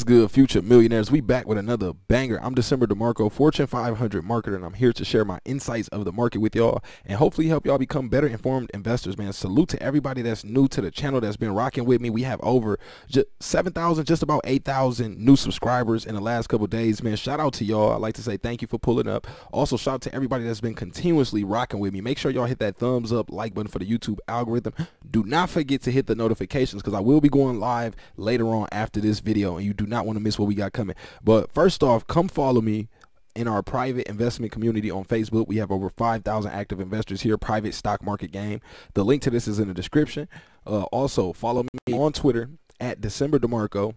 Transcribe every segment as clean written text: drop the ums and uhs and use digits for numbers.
What's good, future millionaires? We back with another banger. I'm DecemberDeMarco, Fortune 500 marketer, and I'm here to share my insights of the market with y'all and hopefully help y'all become better informed investors, man. Salute to everybody that's new to the channel that's been rocking with me. We have over 7,000, just about 8,000 new subscribers in the last couple days, man. Shout out to y'all. I'd like to say thank you for pulling up. Also, shout out to everybody that's been continuously rocking with me. Make sure y'all hit that thumbs up, like button for the YouTube algorithm. Do not forget to hit the notifications because I will be going live later on after this video, and you do not want to miss what we got coming. But first off, come follow me in our private investment community on Facebook. We have over 5,000 active investors here, private stock market game. The link to this is in the description. Also, follow me on Twitter at DecemberDeMarco.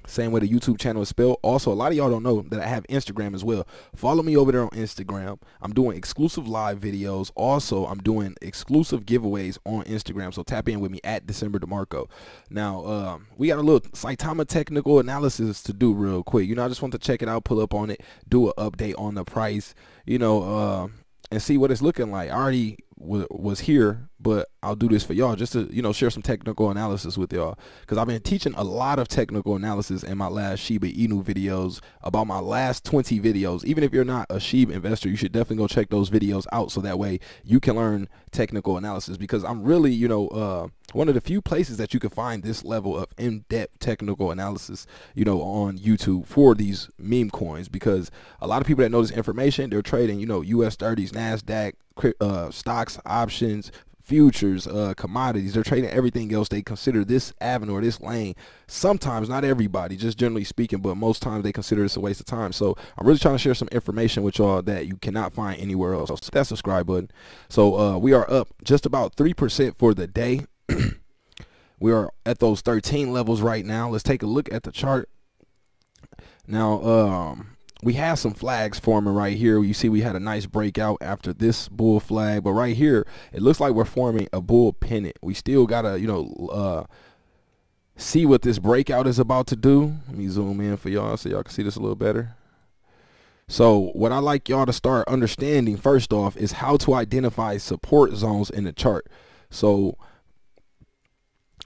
Same way the YouTube channel is spelled. Also, a lot of y'all don't know that I have Instagram as well. Follow me over there on Instagram. I'm doing exclusive live videos. Also, I'm doing exclusive giveaways on Instagram. So tap in with me at DecemberDeMarco. Now, we got a little Saitama technical analysis to do real quick. You know, I just want to check it out, pull up on it, do an update on the price, you know, and see what it's looking like. I already was here, but I'll do this for y'all just to, you know, share some technical analysis with y'all, because I've been teaching a lot of technical analysis in my last Shiba Inu videos, about my last 20 videos. Even if you're not a SHIB investor, you should definitely go check those videos out so that way you can learn technical analysis, because I'm really, you know, one of the few places that you can find this level of in-depth technical analysis, you know, on YouTube for these meme coins, because a lot of people that know this information, they're trading, you know, US 30s, NASDAQ, stocks, options, futures, commodities. They're trading everything else. They consider this avenue or this lane, sometimes, not everybody, just generally speaking, but most times they consider this a waste of time. So I'm really trying to share some information with y'all that you cannot find anywhere else. So hit that subscribe button. So we are up just about 3% for the day. We are at those 13 levels right now. Let's take a look at the chart. Now, we have some flags forming right here. You see we had a nice breakout after this bull flag, but right here it looks like we're forming a bull pennant. We still gotta, you know, see what this breakout is about to do. Let me zoom in for y'all so y'all can see this a little better. So what I like y'all to start understanding first off is how to identify support zones in the chart. So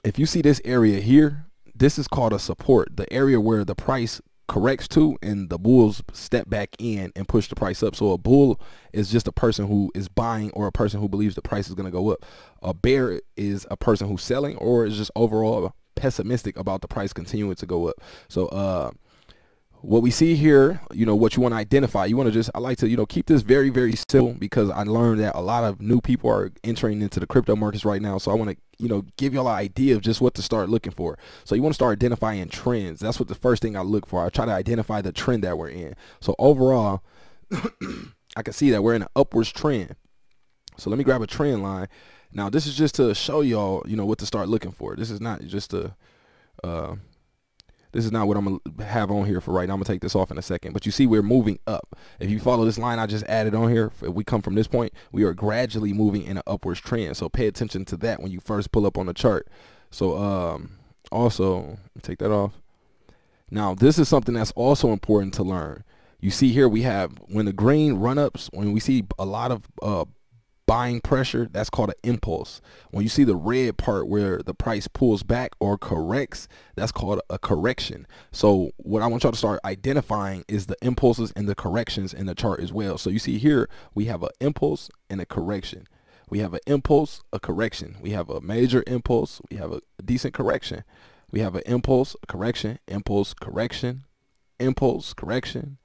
if you see this area here, this is called a support, the area where the price corrects to and the bulls step back in and push the price up. So a bull is just a person who is buying or a person who believes the price is going to go up. A bear is a person who's selling or is just overall pessimistic about the price continuing to go up. So what we see here, you know, what you want to identify, you want to just, I like to, you know, keep this very, very simple, because I learned that a lot of new people are entering into the crypto markets right now. So I want to, you know, give y'all an idea of just what to start looking for. So you want to start identifying trends. That's what the first thing I look for. I try to identify the trend that we're in. So overall, I can see that we're in an upwards trend. So let me grab a trend line. Now this is just to show y'all, you know, what to start looking for. This is not just a, this is not what I'm going to have on here for right now. I'm going to take this off in a second. But you see we're moving up. If you follow this line I just added on here, if we come from this point, we are gradually moving in an upwards trend. So pay attention to that when you first pull up on the chart. So also, take that off. Now, this is something that's also important to learn. You see here we have, when the green run-ups, when we see a lot of buying pressure, that's called an impulse. When you see the red part where the price pulls back or corrects, that's called a correction. So what I want y'all to start identifying is the impulses and the corrections in the chart as well. So you see here we have an impulse and a correction. We have an impulse, a correction. We have a major impulse, we have a decent correction. We have an impulse, a correction, impulse, correction, impulse, correction,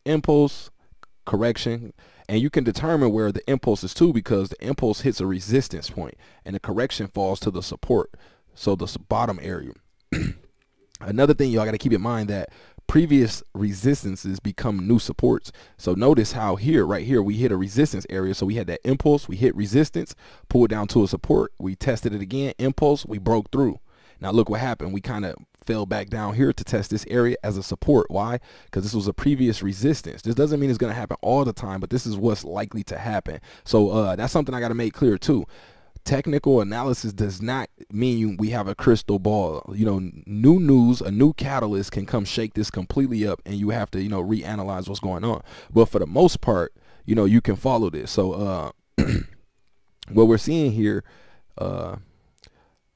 impulse, correction. And you can determine where the impulse is to, because the impulse hits a resistance point and the correction falls to the support, so the bottom area. Another thing y'all got to keep in mind, that previous resistances become new supports. So notice how here, right here, we hit a resistance area. So we had that impulse, we hit resistance, pulled down to a support, we tested it again, impulse, we broke through. Now look what happened. We kind of fell back down here to test this area as a support. Why? Because this was a previous resistance. This doesn't mean it's going to happen all the time, but this is what's likely to happen. So that's something I got to make clear too. Technical analysis does not mean we have a crystal ball. You know, new news, a new catalyst can come shake this completely up, and you have to, you know, reanalyze what's going on. But for the most part, you know, you can follow this. So what we're seeing here,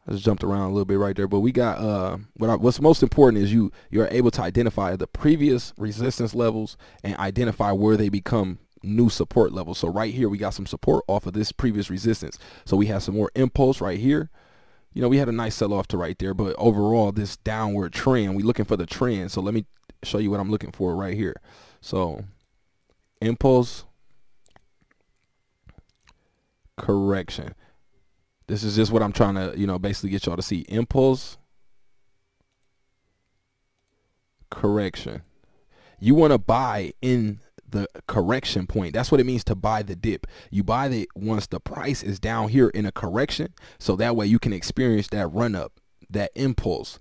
I just jumped around a little bit right there, but we got what's most important is you're able to identify the previous resistance levels and identify where they become new support levels. So right here we got some support off of this previous resistance. So we have some more impulse right here. You know, we had a nice sell off to right there, but overall this downward trend, we're looking for the trend. So let me show you what I'm looking for right here. So impulse, correction. This is just what I'm trying to, you know, basically get y'all to see. Impulse, correction. You want to buy in the correction point. That's what it means to buy the dip. You buy it once the price is down here in a correction, so that way you can experience that run up, that impulse.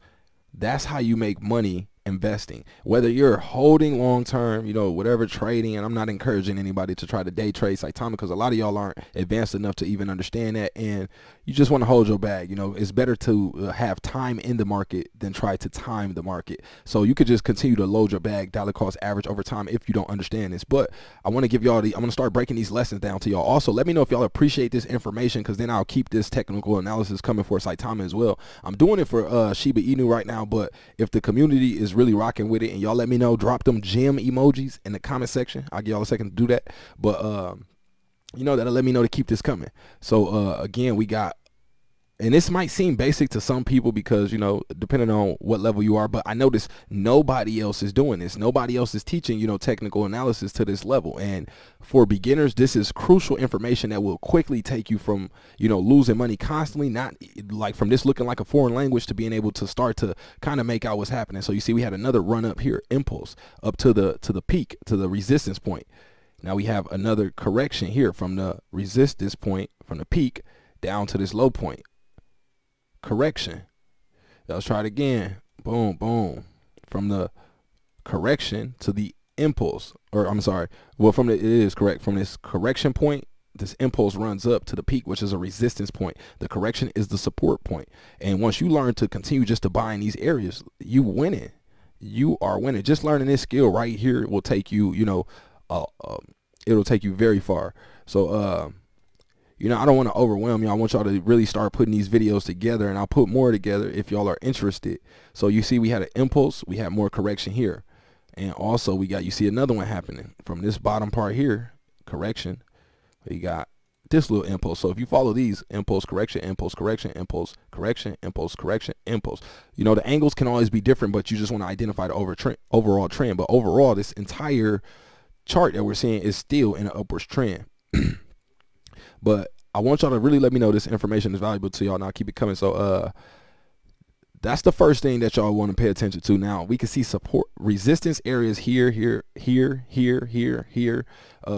That's how you make money investing. Whether you're holding long term, you know, whatever, trading, and I'm not encouraging anybody to try to day trade Saitama, because a lot of y'all aren't advanced enough to even understand that, and you just want to hold your bag. You know, it's better to have time in the market than try to time the market. So you could just continue to load your bag dollar cost average over time if you don't understand this. But I want to give y'all I'm going to start breaking these lessons down to y'all. Also, let me know if y'all appreciate this information, because then I'll keep this technical analysis coming for Saitama as well. I'm doing it for Shiba Inu right now, but if the community is really rocking with it and y'all let me know, drop them gem emojis in the comment section. I'll give y'all a second to do that, but you know, that'll let me know to keep this coming. So again, we got, and this might seem basic to some people because, you know, depending on what level you are, but I notice nobody else is doing this. Nobody else is teaching, you know, technical analysis to this level. And for beginners, this is crucial information that will quickly take you from, you know, losing money constantly, not like from this looking like a foreign language, to being able to start to kind of make out what's happening. So you see, we had another run up here, impulse up to the peak, to the resistance point. Now we have another correction here from the resistance point, from the peak down to this low point. Correction. Let's try it again. Boom, boom. From the correction to the impulse, or I'm sorry, well, from the, it is correct, from this correction point, this impulse runs up to the peak, which is a resistance point. The correction is the support point. And once you learn to continue just to buy in these areas, you winning. You are winning. Just learning this skill right here will take you, you know, it'll take you very far. So you know, I don't want to overwhelm you. I want y'all to really start putting these videos together, and I'll put more together if y'all are interested. So you see, we had an impulse, we had more correction here, and also we got, you see another one happening from this bottom part here, correction. We got this little impulse. So if you follow these, impulse, correction, impulse, correction, impulse, correction, impulse, correction, impulse, you know, the angles can always be different, but you just want to identify the overall trend. But overall, this entire chart that we're seeing is still in an upwards trend. But I want y'all to really let me know this information is valuable to y'all. Now keep it coming. So that's the first thing that y'all want to pay attention to. Now we can see support resistance areas here, here, here, here, here, here,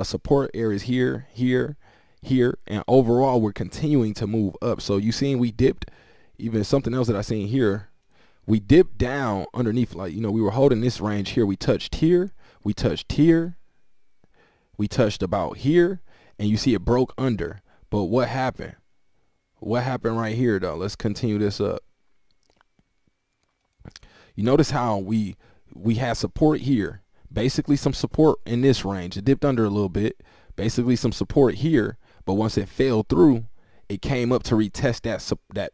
support areas here, here, here, and overall we're continuing to move up. So you seen we dipped, even something else that I seen here, we dipped down underneath, like, you know, we were holding this range here, we touched here, we touched here, we touched about here, and you see it broke under. But what happened? What happened right here though? Let's continue this up. You notice how we had support here, basically some support in this range. It dipped under a little bit, basically some support here, but once it fell through, it came up to retest that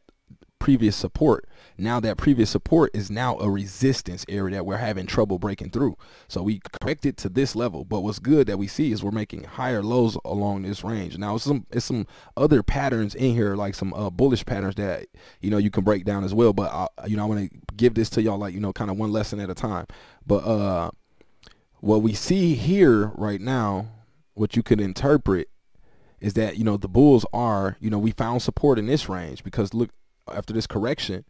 previous support. Now that previous support is now a resistance area that we're having trouble breaking through. So we corrected to this level, but what's good that we see is we're making higher lows along this range. Now it's some other patterns in here, like some bullish patterns that, you know, you can break down as well, but you know, I want to give this to y'all, like, you know, kind of one lesson at a time. But what we see here right now, what you could interpret is that, you know, the bulls are, you know, we found support in this range, because look, after this correction,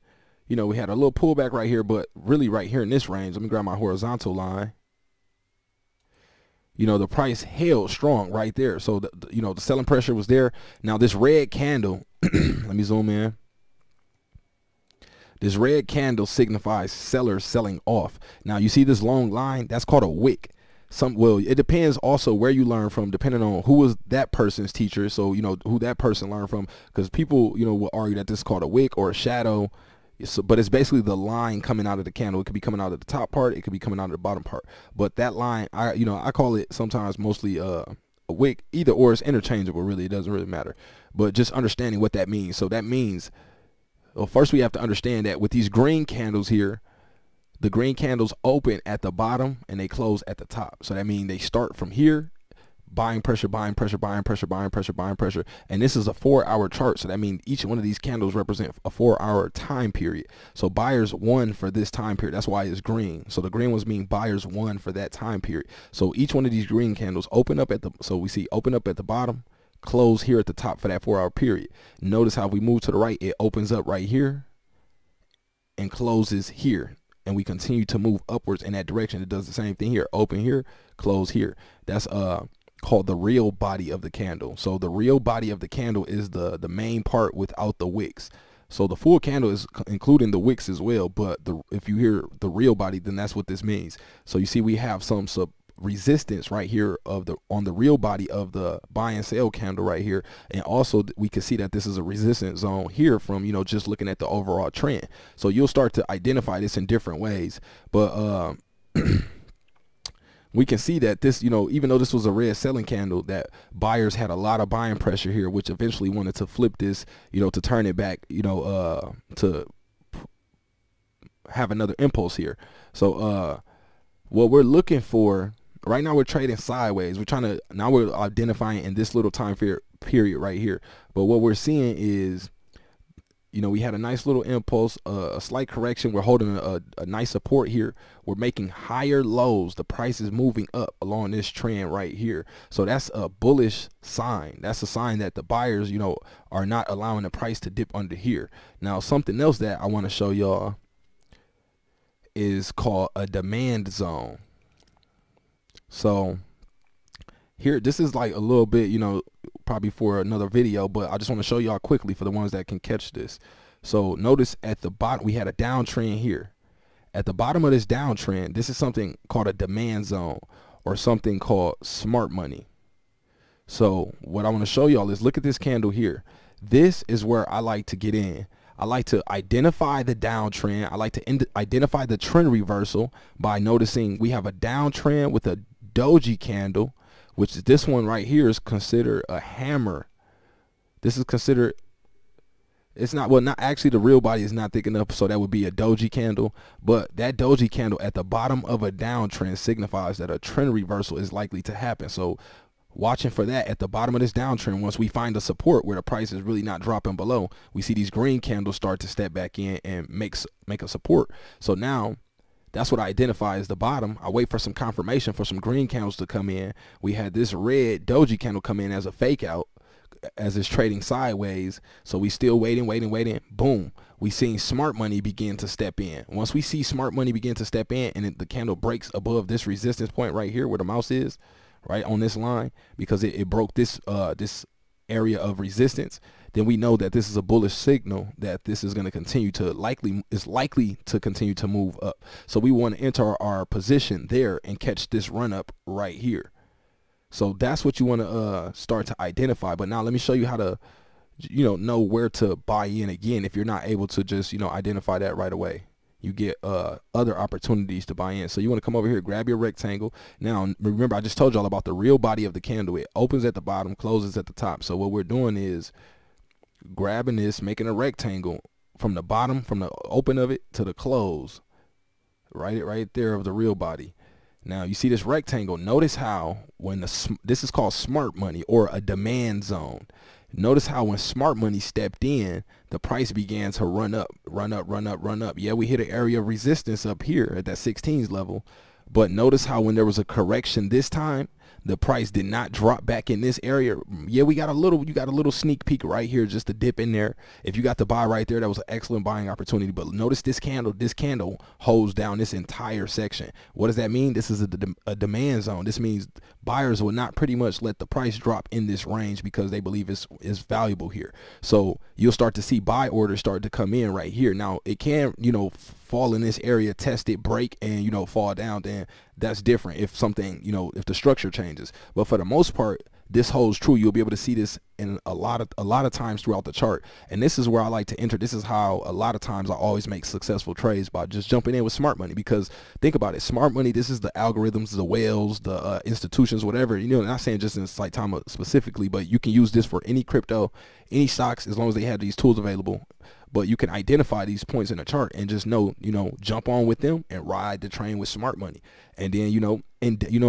you know, we had a little pullback right here, but really right here in this range, let me grab my horizontal line. You know, the price held strong right there. So, you know, the selling pressure was there. Now this red candle, let me zoom in. This red candle signifies sellers selling off. Now you see this long line, that's called a wick. Well, it depends also where you learn from, depending on who was that person's teacher. So, you know, who that person learned from, because people, you know, will argue that this is called a wick or a shadow. But it's basically the line coming out of the candle. It could be coming out of the top part, it could be coming out of the bottom part. But that line, you know, I call it sometimes mostly a wick, either or. It's interchangeable, really. It doesn't really matter. But just understanding what that means. So that means Well, first we have to understand that with these green candles here, the green candles open at the bottom and they close at the top. So that means they start from here, buying pressure, buying pressure, buying pressure, buying pressure, buying pressure. And this is a 4-hour chart. So that means each one of these candles represent a 4-hour time period. So buyers won for this time period. That's why it's green. So the green ones mean buyers won for that time period. So each one of these green candles open up at the, so we see open up at the bottom, close here at the top for that 4-hour period. Notice how we move to the right, it opens up right here and closes here. And we continue to move upwards in that direction. It does the same thing here. Open here, close here. That's called the real body of the candle. So the real body of the candle is the main part without the wicks. So the full candle is including the wicks as well, but if you hear the real body, then that's what this means. So you see we have some resistance right here on the real body of the buy and sell candle right here, and also we can see that this is a resistance zone here from, you know, just looking at the overall trend. So you'll start to identify this in different ways, but we can see that this, you know, even though this was a red selling candle, that buyers had a lot of buying pressure here, which eventually wanted to flip this, you know, to turn it back, you know, to have another impulse here. So what we're looking for right now, we're trading sideways. We're trying to, now we're identifying in this little time period right here. But what we're seeing is, you know, we had a nice little impulse, a slight correction. We're holding a nice support here. We're making higher lows. The price is moving up along this trend right here. So that's a bullish sign. That's a sign that the buyers, you know, are not allowing the price to dip under here. Now, something else that I want to show y'all is called a demand zone. So here, this is like a little bit, you know, probably for another video, but I just want to show y'all quickly for the ones that can catch this. So notice at the bottom, we had a downtrend here. At the bottom of this downtrend, this is something called a demand zone, or something called smart money. So what I want to show y'all is, look at this candle here. This is where I like to get in. I like to identify the downtrend. I like to identify the trend reversal by noticing we have a downtrend with a doge candle, which is this one right here is considered a hammer. This is considered, it's not, well, not actually, the real body is not thick enough, so that would be a doge candle. But that doge candle at the bottom of a downtrend signifies that a trend reversal is likely to happen. So watching for that at the bottom of this downtrend, once we find a support where the price is really not dropping below, we see these green candles start to step back in and make a support. So now that's what I identify as the bottom. I wait for some confirmation for some green candles to come in. We had this red doji candle come in as a fake out as it's trading sideways. So we still waiting. Boom. We seen smart money begin to step in. Once we see smart money begin to step in and the candle breaks above this resistance point right here where the mouse is, right on this line, because it broke this this area of resistance, then we know that this is a bullish signal that this is going to continue to likely to continue to move up. So we want to enter our position there and catch this run up right here. So that's what you want to start to identify. But now let me show you how to, you know where to buy in again if you're not able to just, you know, identify that right away. You get other opportunities to buy in. So you want to come over here, grab your rectangle. Now, remember, I just told y'all about the real body of the candle. It opens at the bottom, closes at the top. So what we're doing is grabbing this, making a rectangle from the bottom, from the open of it to the close, right there of the real body. Now you see this rectangle. Notice how when this is called smart money or a demand zone. Notice how when smart money stepped in, the price began to run up. Yeah, we hit an area of resistance up here at that 16s level, but notice how when there was a correction this time, the price did not drop back in this area. Yeah, you got a little sneak peek right here, just to dip in there. If you got to buy right there, that was an excellent buying opportunity. But notice this candle holds down this entire section. What does that mean? This is a demand zone. This means buyers will not pretty much let the price drop in this range because they believe it's valuable here. So you'll start to see buy orders start to come in right here. Now it can, you know, fall in this area, test it, break, and, you know, fall down. Then that's different if something, you know, if the structure changes. But for the most part, this holds true. You'll be able to see this in a lot of times throughout the chart. And this is where I like to enter. This is how a lot of times I always make successful trades, by just jumping in with smart money. Because think about it, smart money, this is the algorithms, the whales, the institutions, whatever, you know, not saying just in Saitama specifically, but you can use this for any crypto, any stocks, as long as they have these tools available. But you can identify these points in the chart and just know, you know, jump on with them and ride the train with smart money. And then, you know,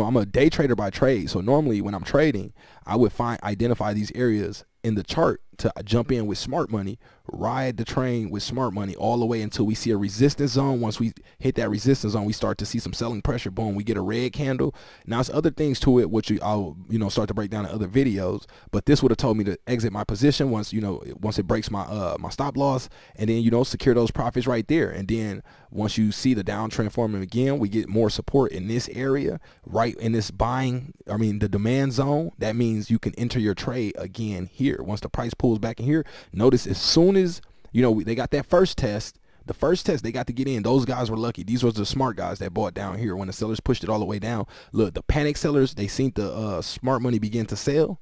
I'm a day trader by trade. So normally when I'm trading, I would identify these areas in the chart to jump in with smart money, ride the train with smart money all the way until we see a resistance zone. Once we hit that resistance zone, we start to see some selling pressure. Boom, we get a red candle. Now it's other things to it, which I'll, you know, start to break down in other videos. But this would have told me to exit my position once, you know, once it breaks my my stop loss, and then, you know, secure those profits right there. And then once you see the downtrend forming again, we get more support in this area, right in this the demand zone. That means you can enter your trade again here. Once the price pulls back in here, notice as soon as, you know, they got that first test, they got to get in. Those guys were lucky. These were the smart guys that bought down here when the sellers pushed it all the way down. Look, the panic sellers, they seen the smart money begin to sell.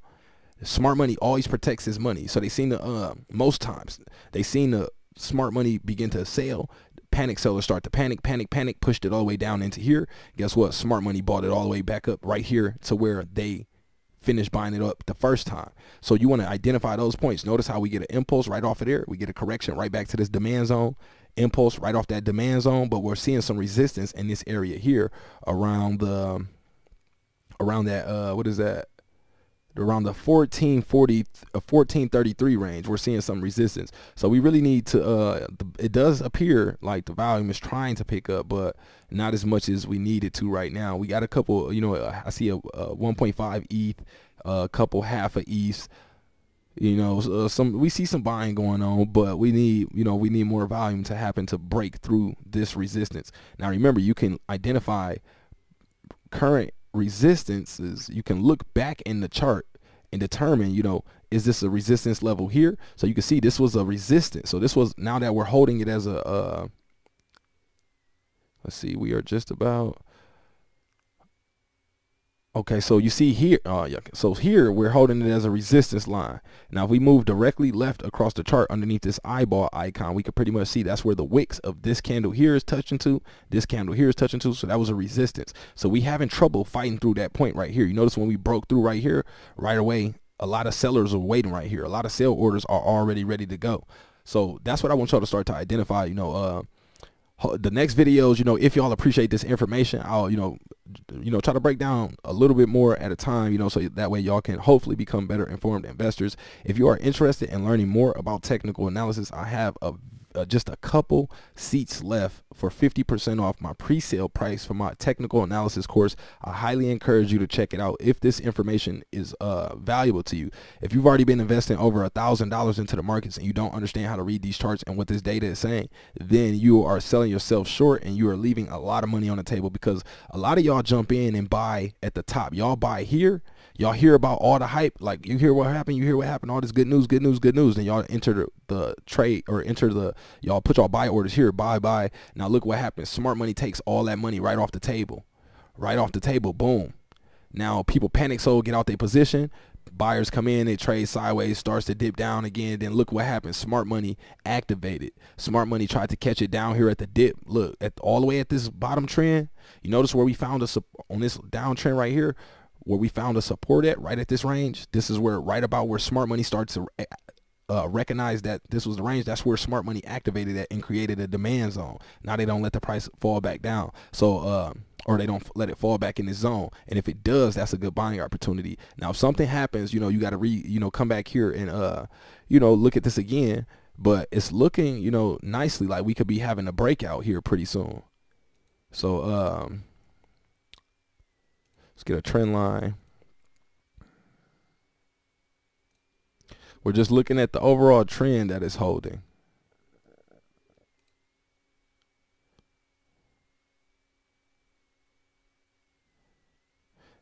Smart money always protects his money. So they seen the most times they seen the smart money begin to sell. Panic sellers start to panic, pushed it all the way down into here. Guess what? Smart money bought it all the way back up right here to where they finished buying it up the first time. So you want to identify those points. Notice how we get an impulse right off of there. We get a correction right back to this demand zone, impulse right off that demand zone, but we're seeing some resistance in this area here around the what is that? Around the 1440 1433 range. We're seeing some resistance. So we really need to it does appear like the volume is trying to pick up, but not as much as we need it to right now. We got a couple, you know, I see a 1.5 ETH, a couple half of ETH, you know, we see some buying going on, but we need, you know, we need more volume to happen to break through this resistance. Now remember, you can identify current resistances. You can look back in the chart and determine, you know, is this a resistance level here? So you can see this was a resistance. So this was, now that we're holding it as a let's see, we are just about, okay, so you see here, yeah, so here we're holding it as a resistance line. Now if we move directly left across the chart underneath this eyeball icon, we can pretty much see that's where the wicks of this candle here is touching to, this candle here is touching to. So that was a resistance. So we having trouble fighting through that point right here. You notice when we broke through right here, right away, a lot of sellers are waiting right here. A lot of sell orders are already ready to go. So that's what I want y'all to start to identify. You know, the next videos, you know, if y'all appreciate this information, I'll, you know, try to break down a little bit more at a time, you know, so that way y'all can hopefully become better informed investors. If you are interested in learning more about technical analysis, I have just a couple seats left for 50% off my pre-sale price for my technical analysis course. I highly encourage you to check it out if this information is valuable to you. If you've already been investing over $1,000 into the markets and you don't understand how to read these charts and what this data is saying, then you are selling yourself short and you are leaving a lot of money on the table, because a lot of y'all jump in and buy at the top. Y'all buy here. Y'all hear about all the hype, like you hear what happened, all this good news, then y'all enter the trade, or y'all put y'all buy orders here, buy. Now look what happens. Smart money takes all that money right off the table, boom. Now people panic, so get out their position. Buyers come in, they trade sideways, starts to dip down again. Then look what happens. Smart money activated. Smart money tried to catch it down here at the dip. Look at all the way at this bottom trend. You notice where we found us on this downtrend right here, where we found a support at, right at this range. This is where, right about where smart money starts to recognize that this was the range. That's where smart money activated that and created a demand zone. Now they don't let the price fall back down. So or they don't let it fall back in this zone. And if it does, that's a good buying opportunity. Now if something happens, you know, you got to come back here and you know, look at this again. But it's looking, you know, nicely like we could be having a breakout here pretty soon. So let's get a trend line. We're just looking at the overall trend that is holding.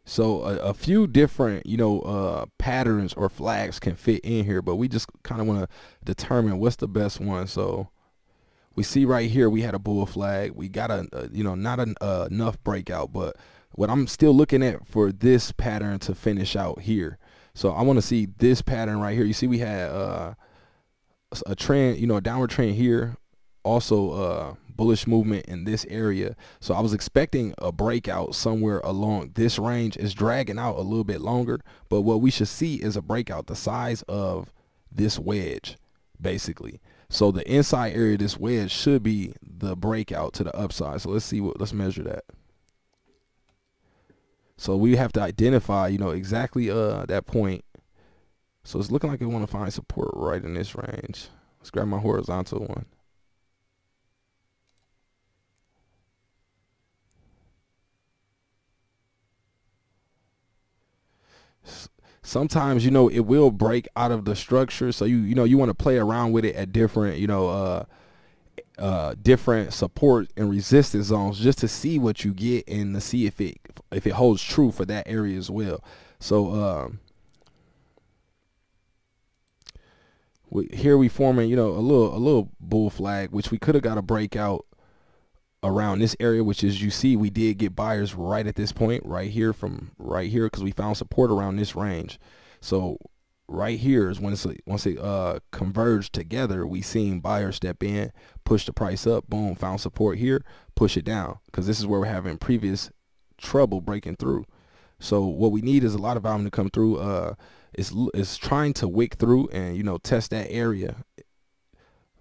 So a few different, you know, patterns or flags can fit in here, but we just kind of want to determine what's the best one. So we see right here we had a bull flag. We got you know, not enough breakout, but what I'm still looking at for this pattern to finish out here. So I want to see this pattern right here. You see we had a trend, you know, a downward trend here, also bullish movement in this area. So I was expecting a breakout somewhere along this range. Is dragging out a little bit longer, but what we should see is a breakout the size of this wedge, basically. So the inside area of this wedge should be the breakout to the upside. So let's see let's measure that. So we have to identify, you know, exactly that point. So it's looking like we want to find support right in this range. Let's grab my horizontal one. Sometimes, you know, it will break out of the structure. So you know, you want to play around with it at different, you know, different support and resistance zones, just to see what you get and to see if it holds true for that area as well. So here we forming, you know, a little bull flag, which we could have got a breakout around this area, which is, you see, we did get buyers right at this point right here, from right here, because we found support around this range. So right here is once it converged together, we seen buyers step in, push the price up, boom, found support here, push it down, because this is where we're having previous trouble breaking through. So what we need is a lot of volume to come through. It's trying to wick through and, you know, test that area,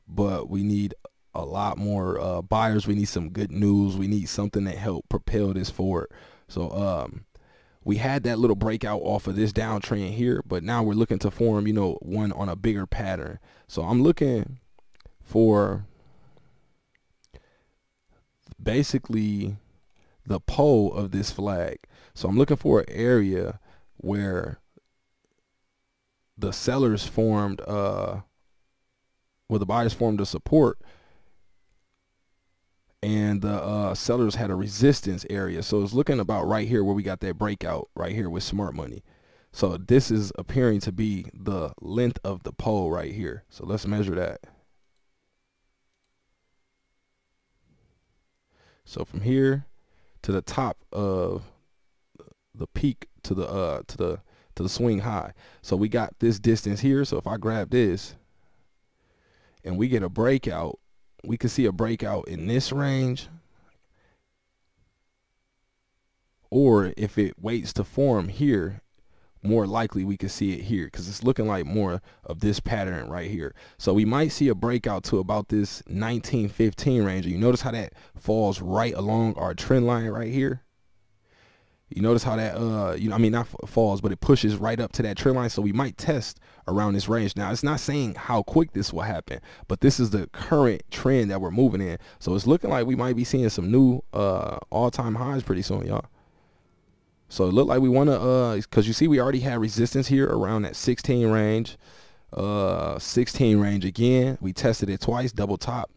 but we need a lot more buyers. We need some good news. We need something that help propel this forward. So we had that little breakout off of this downtrend here, but now we're looking to form, you know, one on a bigger pattern. So I'm looking for basically the pole of this flag. So I'm looking for an area where the sellers formed where the buyers formed a support, and the sellers had a resistance area. So it's looking about right here where we got that breakout right here with smart money. So this is appearing to be the length of the pole right here. So let's measure that. So from here to the top of the peak to the swing high. So we got this distance here. So if I grab this and we get a breakout, we can see a breakout in this range, or if it waits to form here, more likely we can see it here, because it's looking like more of this pattern right here. So we might see a breakout to about this 1915 range. And you notice how that falls right along our trend line right here. You notice how that, you know, I mean, not falls, but it pushes right up to that trend line. So we might test around this range. Now, it's not saying how quick this will happen, but this is the current trend that we're moving in. So it's looking like we might be seeing some new all-time highs pretty soon, y'all. So it looked like we want to, because you see we already had resistance here around that 16 range, 16 range again. We tested it twice, double top.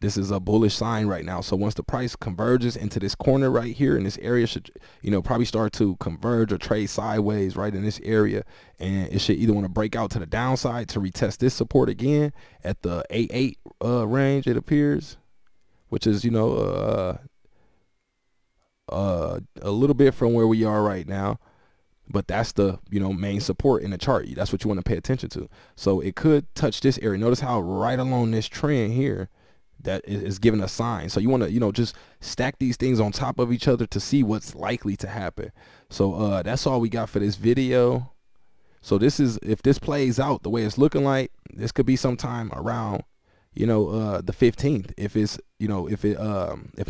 This is a bullish sign right now. So once the price converges into this corner right here, and this area should, you know, probably start to converge or trade sideways right in this area, and it should either want to break out to the downside to retest this support again at the 8.8 range, it appears, which is, you know, a little bit from where we are right now, but that's the, you know, main support in the chart. That's what you want to pay attention to. So it could touch this area. Notice how right along this trend here, that is giving a sign. So you want to, you know, just stack these things on top of each other to see what's likely to happen. So that's all we got for this video. So this is, if this plays out the way it's looking like, this could be sometime around, you know, the 15th. If it's, you know, if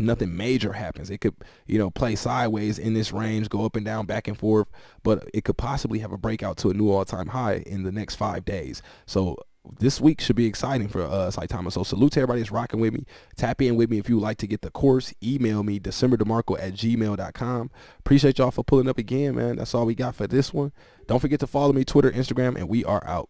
nothing major happens, it could, you know, play sideways in this range, go up and down, back and forth, but it could possibly have a breakout to a new all-time high in the next 5 days. So this week should be exciting for Saitama. So salute to everybody that's rocking with me. Tap in with me if you would like to get the course. Email me, DecemberDeMarco@gmail.com. Appreciate y'all for pulling up again, man. That's all we got for this one. Don't forget to follow me, Twitter, Instagram, and we are out.